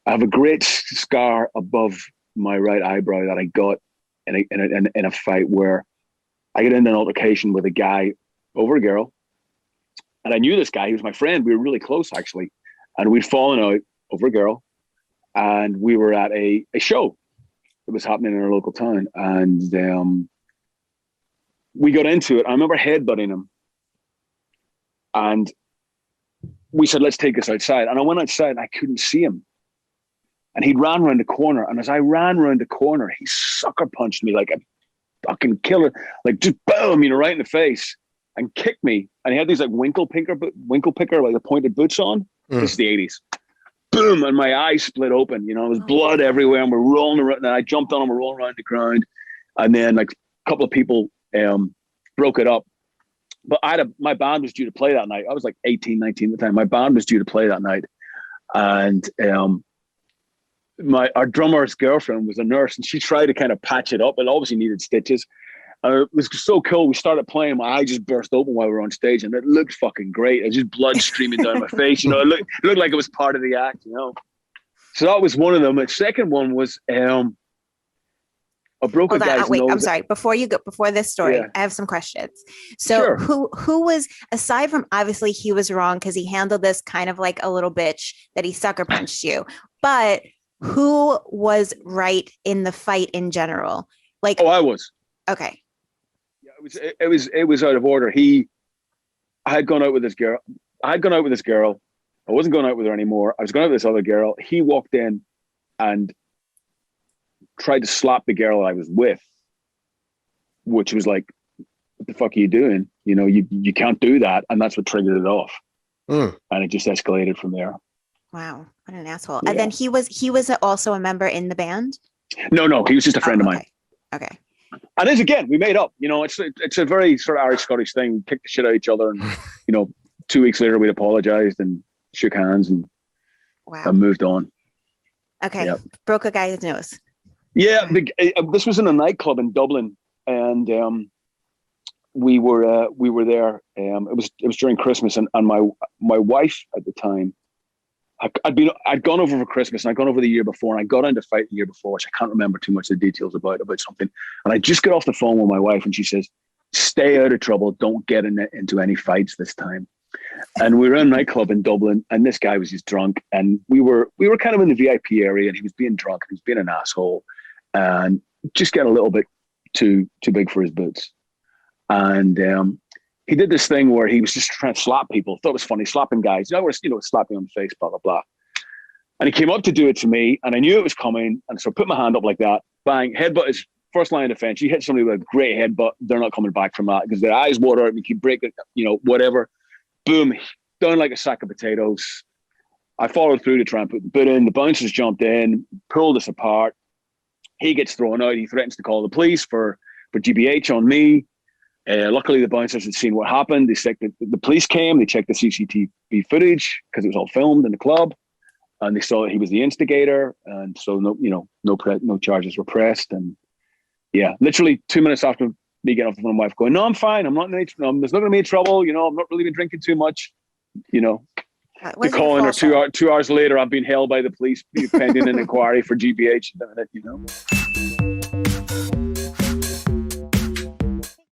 I have a great scar above my right eyebrow that I got in a fight where I get into an altercation with a guy over a girl. And I knew this guy. He was my friend. We were really close, actually. And we'd fallen out over a girl. And we were at a show that was happening in our local town. And we got into it. I remember headbutting him. And we said, let's take this outside. And I went outside and I couldn't see him. And he ran around the corner. And as I ran around the corner, he sucker punched me like a fucking killer. Like just boom, right in the face. And kicked me. And he had these like winkle picker, like the pointed boots on. This is the 80s. Boom. And my eyes split open. There was blood everywhere. And we're rolling around. And I jumped on him. We're rolling around the ground. And then like a couple of people broke it up. But my band was due to play that night. I was like 18, 19 at the time. My band was due to play that night. And our drummer's girlfriend was a nurse, and she tried to kind of patch it up. It obviously needed stitches. It was so cool. We started playing. My eye just burst open while we were on stage, and it looked fucking great. It was just blood streaming down my face. It looked like it was part of the act. So that was one of them. The second one was I broke a guy's nose. I'm sorry. Before this story, I have some questions. So who was, aside from obviously he was wrong because he handled this kind of like a little bitch that he sucker punched you, but who was right in the fight in general? Like, I was. Okay. Yeah, it was out of order. I had gone out with this girl. I wasn't going out with her anymore. I was going out with this other girl. He walked in and tried to slap the girl I was with, which was like, what the fuck are you doing? You can't do that. And that's what triggered it off. And it just escalated from there. Wow. What an asshole. Yeah. And then he was also a member in the band? No, he was just a friend of mine. Okay. And as again, we made up, it's a very sort of Irish Scottish thing. We kicked the shit out of each other. And, 2 weeks later we'd apologized and shook hands and moved on. Okay. Yep. Broke a guy's nose. Yeah. This was in a nightclub in Dublin. And, we were there. It was during Christmas, and my wife at the time, I'd gone over for Christmas, and I'd gone over the year before, and I got into fight the year before, which I can't remember too much of the details about something. And I just got off the phone with my wife, and she says, "Stay out of trouble. Don't get into any fights this time." And we were in a nightclub in Dublin, and this guy was just drunk, and we were kind of in the VIP area, and he was being drunk, and he was being an asshole, and just getting a little bit too big for his boots. And he did this thing where he was just trying to slap people. Thought it was funny, slapping guys. Slapping on the face, blah, blah, blah. And he came up to do it to me, and I knew it was coming. And so I put my hand up like that. Bang, headbutt is first line of defense. You hit somebody with a great headbutt, they're not coming back from that because their eyes water out and you keep breaking, whatever. Boom, down like a sack of potatoes. I followed through to try and put the boot in. The bouncers jumped in, pulled us apart. He gets thrown out. He threatens to call the police for GBH on me. Luckily, the bouncers had seen what happened. The police came. They checked the CCTV footage because it was all filmed in the club, and they saw that he was the instigator. And so no charges were pressed. And yeah, literally 2 minutes after me getting off the phone, my wife going, "No, I'm fine. I'm not. There's not going to be any trouble. I've not really been drinking too much." The calling her 2 hours later, I've been held by the police pending an inquiry for GBH.